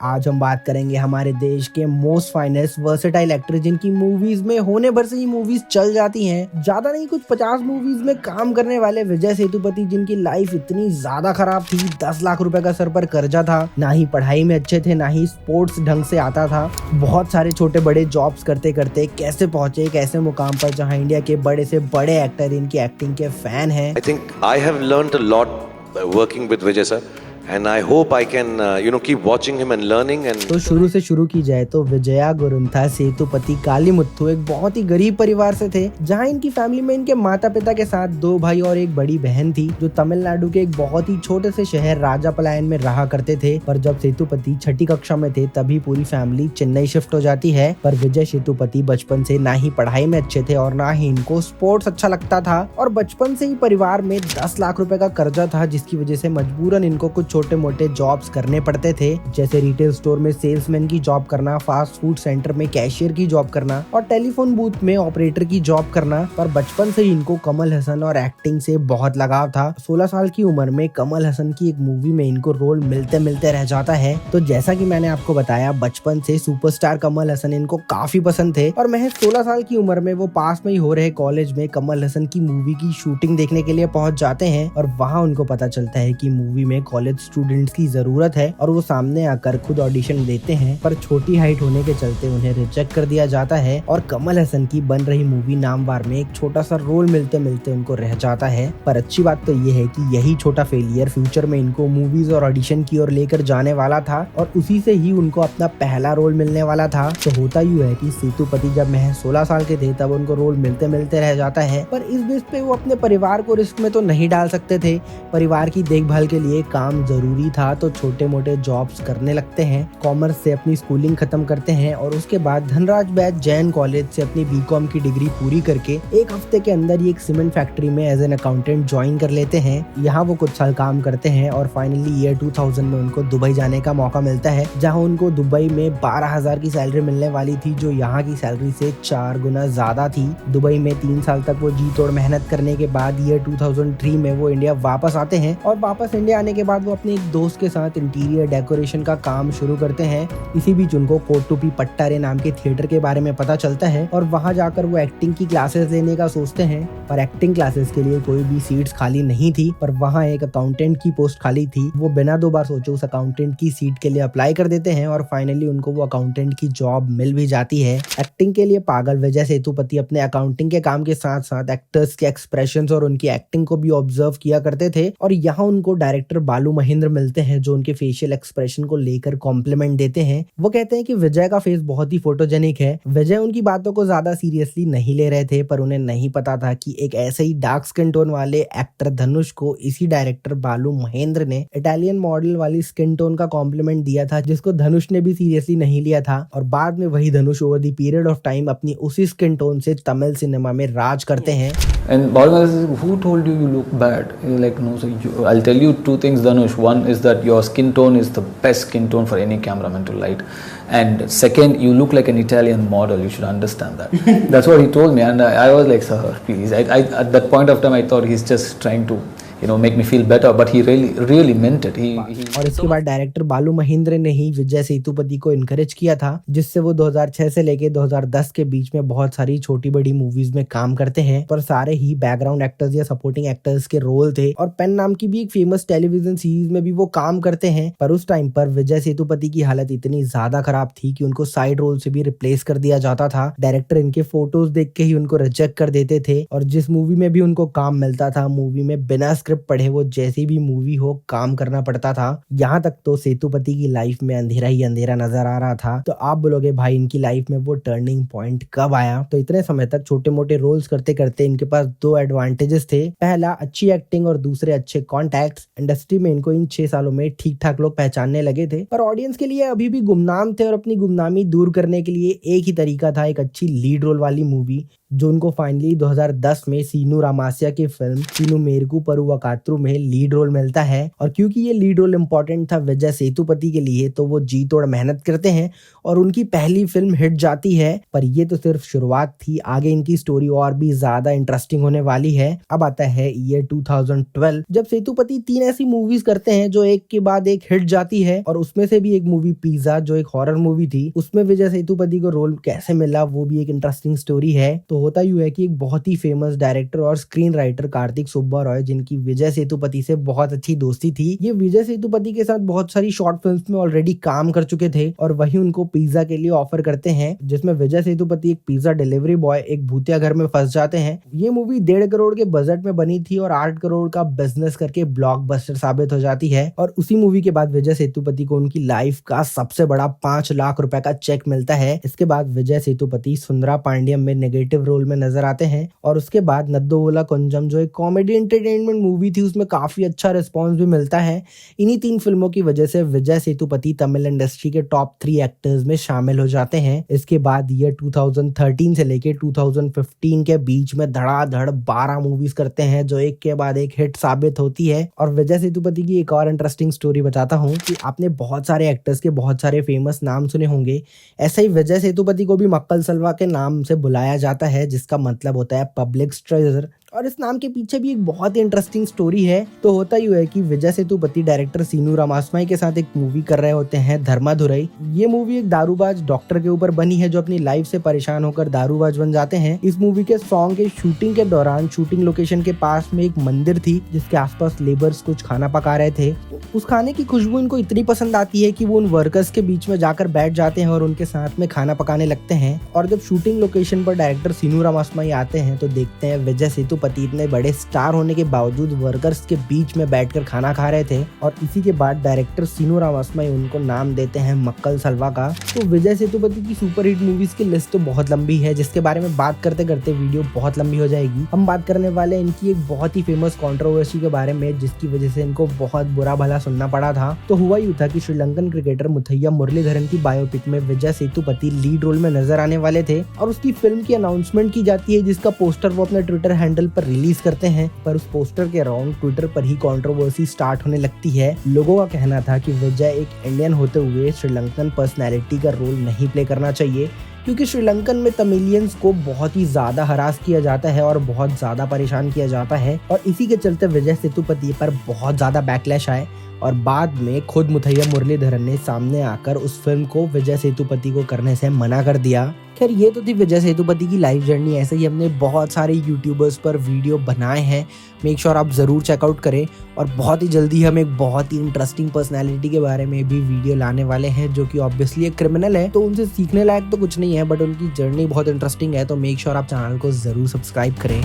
आज हम बात करेंगे हमारे देश के मोस्ट फाइनेस्ट वर्सेटाइल एक्टर जिनकी मूवीज में होने भर से ही मूवीज चल जाती हैं। ज्यादा नहीं कुछ 50 मूवीज में काम करने वाले विजय सेतुपति जिनकी लाइफ इतनी ज्यादा खराब थी, 10 लाख रुपए का सर पर कर्जा था, ना ही पढ़ाई में अच्छे थे, ना ही स्पोर्ट्स ढंग से आता था। बहुत सारे छोटे बड़े जॉब्स करते करते कैसे पहुंचे एक ऐसे मुकाम पर जहां इंडिया के बड़े से बड़े एक्टर इनकी एक्टिंग के फैन हैं। I think I have learned a lot working with Vijay sir. And I hope I can, keep watching him and learning. And तो शुरू से शुरू की जाए तो विजया गुरुंथा सेतुपति कालीमुथु एक बहुत ही गरीब परिवार से थे, जहां इनकी फैमिली में इनके माता पिता के साथ 2 भाई और एक बड़ी बहन थी, जो तमिलनाडु के एक बहुत ही छोटे से शहर राजापलायन में रहा करते थे। पर जब सेतुपति छठी कक्षा में थे तभी पूरी फैमिली चेन्नई शिफ्ट हो जाती है। पर विजय सेतुपति बचपन से ना ही पढ़ाई में अच्छे थे और ना ही इनको स्पोर्ट्स अच्छा लगता था, और बचपन से ही परिवार में 10 लाख रुपए का कर्जा था, जिसकी वजह से मजबूरन इनको कुछ छोटे मोटे जॉब्स करने पड़ते थे, जैसे रिटेल स्टोर में सेल्समैन की जॉब करना, फास्ट फूड सेंटर में कैशियर की जॉब करना और टेलीफोन बूथ में ऑपरेटर की जॉब करना। पर बचपन से ही इनको कमल हसन और एक्टिंग से बहुत लगाव था। 16 साल की उम्र में कमल हसन की एक मूवी में इनको रोल मिलते मिलते रह जाता है। तो जैसा कि मैंने आपको बताया, बचपन से सुपरस्टार कमल हसन इनको काफी पसंद थे, और महज 16 साल की उम्र में वो पास में ही हो रहे कॉलेज में कमल हसन की मूवी की शूटिंग देखने के लिए पहुंच जाते हैं। और वहां उनको पता चलता है कि मूवी में कॉलेज स्टूडेंट्स की जरूरत है, और वो सामने आकर खुद ऑडिशन देते हैं। पर छोटी हाइट होने के चलते उन्हें रिजेक्ट कर दिया जाता है, और कमल हसन की बन रही मूवी नामवार में एक छोटा सा रोल मिलते मिलते उनको रह जाता है। पर अच्छी बात तो ये है कि यही छोटा फेलियर फ्यूचर में इनको मूवीज और ऑडिशन की ओर लेकर जाने वाला था, और उसी से ही उनको अपना पहला रोल मिलने वाला था। तो होता यूँ है कि सेतुपति जब महज 16 साल के थे तब उनको रोल मिलते मिलते रह जाता है। पर इस बेस पे वो अपने परिवार को रिस्क में तो नहीं डाल सकते थे। परिवार की देखभाल के लिए काम जरूरी था, तो छोटे मोटे जॉब्स करने लगते हैं। कॉमर्स से अपनी स्कूलिंग खत्म करते हैं और उसके बाद धनराज बैच जैन कॉलेज से अपनी बीकॉम की डिग्री पूरी करके एक हफ्ते के अंदर ही एक सीमेंट फैक्ट्री में एज एन अकाउंटेंट ज्वाइन कर लेते हैं। यहाँ वो कुछ साल काम करते हैं और फाइनली ईयर 2000 में उनको दुबई जाने का मौका मिलता है, जहाँ उनको दुबई में 12,000 की सैलरी मिलने वाली थी, जो यहाँ की सैलरी से 4 गुना ज्यादा थी। दुबई में 3 साल तक वो जी तोड़ मेहनत करने के बाद ईयर 2003 में वो इंडिया वापस आते हैं, और वापस इंडिया आने के बाद वो अपने एक दोस्त के साथ इंटीरियर डेकोरेशन का काम शुरू करते हैं। इसी बीच उनको कोटुपी पट्टारे नाम के थिएटर के बारे में पता चलता है, और वहां जाकर वो एक्टिंग की क्लासेस लेने का सोचते हैं। पर एक्टिंग क्लासेस के लिए कोई भी सीट्स खाली नहीं थी, पर वहां एक अकाउंटेंट की पोस्ट खाली थी। वो बिना 2 बार सोचे उस अकाउंटेंट की सीट के लिए अप्लाई कर देते हैं, और फाइनली उनको वो अकाउंटेंट की जॉब मिल भी जाती है। एक्टिंग के लिए पागल विजय सेतुपति अपने अकाउंटिंग के काम के साथ साथ एक्टर्स के एक्सप्रेशंस और उनकी एक्टिंग को भी ऑब्जर्व किया करते थे, और यहाँ उनको डायरेक्टर बालू महेंद्र मिलते हैं, जो उनके फेशियल एक्सप्रेशन को लेकर कॉम्प्लीमेंट देते हैं। वो कहते हैं कि विजय का फेस बहुत ही फोटोजेनिक है। विजय उनकी बातों को ज्यादा सीरियसली नहीं ले रहे थे, पर उन्हें नहीं पता था कि एक ऐसे ही डार्क स्किन टोन वाले एक्टर धनुष को इसी डायरेक्टर बालू महेंद्र ने इटालियन मॉडल वाली स्किन टोन का कॉम्प्लीमेंट दिया था, जिसको धनुष ने भी सीरियसली नहीं लिया था। और बाद में वही धनुष over the period of time अपनी उसी स्किन टोन से तमिल सिनेमा में राज करते हैं। And Bhavan says, who told you look bad? You're like, no, so I'll tell you 2 things, Dhanush. One is that your skin tone is the best skin tone for any cameraman to light. And second, you look like an Italian model. You should understand that. That's what he told me. And I was like, sir, please. At that point of time, I thought he's just trying to make me feel better, but he really meant it. और इसके बाद director बालू महेंद्र ने ही विजय सेतुपति को encourage किया था, जिससे वो 2006 से लेके 2010 के बीच में बहुत सारी छोटी बड़ी मूवीज में काम करते हैं। पर सारे ही बैकग्राउंड एक्टर्स या सपोर्टिंग एक्टर्स के रोल थे, और पेन नाम की भी एक फेमस टेलीविजन सीरीज में भी वो काम करते हैं। पर उस टाइम पर विजय सेतुपति की हालत इतनी ज्यादा खराब थी कि उनको साइड रोल से भी रिप्लेस कर दिया जाता था। डायरेक्टर इनके फोटोज देख के ही उनको रिजेक्ट कर देते थे, और जिस मूवी में भी उनको काम मिलता था, मूवी में बिना स्क्रिप्ट पढ़े वो जैसी भी मूवी हो काम करना पड़ता था। यहाँ तक तो सेतुपति की लाइफ में अंधेरा ही अंधेरा नजर आ रहा था। तो आप बोलोगे भाई इनकी लाइफ में वो टर्निंग पॉइंट कब आया? तो इतने समय तक छोटे मोटे रोल्स करते करते इनके पास 2 एडवांटेजेस थे। पहला अच्छी एक्टिंग और दूसरे अच्छे कॉन्टैक्ट्स। इंडस्ट्री में इनको इन 6 सालों में ठीक ठाक लोग पहचानने लगे थे, पर ऑडियंस के लिए अभी भी गुमनाम थे, और अपनी गुमनामी दूर करने के लिए एक ही तरीका था, एक अच्छी लीड रोल वाली मूवी, जो उनको फाइनली 2010 में सीनू रामास्या की फिल्म सीनू मेरकू परुवकात्रु में लीड रोल मिलता है। और क्योंकि ये लीड रोल इम्पोर्टेंट था विजय सेतुपति के लिए, तो वो जी तोड़ मेहनत करते हैं और उनकी पहली फिल्म हिट जाती है। पर ये तो सिर्फ शुरुआत थी, आगे इनकी स्टोरी और भी ज्यादा इंटरेस्टिंग होने वाली है। अब आता है ईयर 2012, जब सेतुपति 3 ऐसी मूवीज करते हैं जो एक के बाद एक हिट जाती है, और उसमें से भी एक मूवी पिज्जा जो एक हॉरर मूवी थी, उसमें विजय सेतुपति को रोल कैसे मिला वो भी एक इंटरेस्टिंग स्टोरी है। तो होता यूं है कि एक बहुत ही फेमस डायरेक्टर और स्क्रीन राइटर कार्तिक सुब्बारॉय, जिनकी विजय सेतुपति से बहुत अच्छी दोस्ती थी, ये विजय सेतुपति के साथ बहुत सारी शॉर्ट फिल्म्स में ऑलरेडी काम कर चुके थे, और वही उनको पिज्जा के लिए ऑफर करते हैं, जिसमें विजय सेतुपति एक पिज्जा डिलीवरी बॉय एक भूतिया घर में फंस जाते हैं। ये मूवी 1.5 करोड़ के बजट में बनी थी और 8 करोड़ का बिजनेस करके ब्लॉकबस्टर साबित हो जाती है। और उसी मूवी के बाद विजय सेतुपति को उनकी लाइफ का सबसे बड़ा 5 लाख रुपए का चेक मिलता है। इसके बाद विजय सेतुपति सुंदरा पांड्यम में नेगेटिव रोल में नजर आते हैं, और उसके बाद नद्दोवुला कुंजम जो एक कॉमेडी एंटरटेनमेंट मूवी थी, उसमें काफी अच्छा रिस्पॉन्स भी मिलता है। इन्हीं 3 फिल्मों की वजह से विजय सेतुपति तमिल इंडस्ट्री के टॉप 3 एक्टर्स में शामिल हो जाते हैं। इसके बाद ईयर 2013 से लेके 2015 के बीच में धड़ाधड़ 12 मूवीज करते हैं जो एक के बाद एक हिट साबित होती है। और विजय सेतुपति की एक और इंटरेस्टिंग स्टोरी बताता हूँ कि आपने बहुत सारे एक्टर्स के बहुत सारे फेमस नाम सुने होंगे, ऐसे ही विजय सेतुपति को भी मक्कल सलवा के नाम से बुलाया जाता है, जिसका मतलब होता है पब्लिक ट्रेजर। और इस नाम के पीछे भी एक बहुत ही इंटरेस्टिंग स्टोरी है। तो होता ही है कि विजय सेतुपति डायरेक्टर सीनू रामास्वामी के साथ एक मूवी कर रहे होते हैं, धर्माधुरई। ये मूवी एक दारूबाज डॉक्टर के ऊपर बनी है जो अपनी लाइफ से परेशान होकर दारूबाज बन जाते हैं। इस मूवी के सॉन्ग के शूटिंग के दौरान शूटिंग लोकेशन के पास में एक मंदिर थी जिसके आसपास लेबर्स कुछ खाना पका रहे थे। उस खाने की खुशबू इनको इतनी पसंद आती है कि वो उन वर्कर्स के बीच में जाकर बैठ जाते हैं और उनके साथ में खाना पकाने लगते हैं। और जब शूटिंग लोकेशन पर डायरेक्टर सीनू रामास्वामी आते हैं तो देखते हैं विजय सेतुपति इतने बड़े स्टार होने के बावजूद वर्कर्स के बीच में बैठकर खाना खा रहे थे। और इसी के बाद डायरेक्टर सीनू रामास्वामी उनको नाम देते हैं मक्कल सलवा का। तो विजय सेतुपति की सुपरहिट मूवीज की लिस्ट तो बहुत लंबी है, जिसके बारे में बात करते करते वीडियो बहुत लंबी हो जाएगी। हम बात करने वाले इनकी एक बहुत ही फेमस कंट्रोवर्सी के बारे में, जिसकी वजह से इनको बहुत बुरा भला सुनना पड़ा था। तो हुआ यूं था कि श्रीलंकन क्रिकेटर मुथैया मुरलीधरन की बायोपिक में विजय सेतुपति लीड रोल में नजर आने वाले थे, और उसकी फिल्म की अनाउंसमेंट की जाती है, जिसका पोस्टर वो अपने ट्विटर हैंडल पर रिलीज करते हैं। पर उस पोस्टर के अराउंड ट्विटर पर ही कंट्रोवर्सी स्टार्ट होने लगती है। लोगों का कहना था कि विजय एक इंडियन होते हुए श्रीलंकन पर्सनैलिटी का रोल नहीं प्ले करना चाहिए, क्योंकि श्रीलंकन में तमिलियंस को बहुत ही ज्यादा हरास किया जाता है और बहुत ज्यादा परेशान किया जाता है। और इसी के चलते विजय सेतुपति पर बहुत ज्यादा बैकलैश आए, और बाद में खुद मुथैया मुरलीधरन ने सामने आकर उस फिल्म को विजय सेतुपति को करने से मना कर दिया। खैर ये तो थी विजय सेतुपति की लाइफ जर्नी। ऐसे ही हमने बहुत सारे यूट्यूबर्स पर वीडियो बनाए हैं, मेक श्योर आप ज़रूर चेकआउट करें। और बहुत ही जल्दी हम एक बहुत ही इंटरेस्टिंग पर्सनैलिटी के बारे में भी वीडियो लाने वाले हैं, जो कि ऑब्वियसली एक क्रिमिनल है, तो उनसे सीखने लायक तो कुछ नहीं है, बट उनकी जर्नी बहुत इंटरेस्टिंग है। तो मेक श्योर आप चैनल को ज़रूर सब्सक्राइब करें।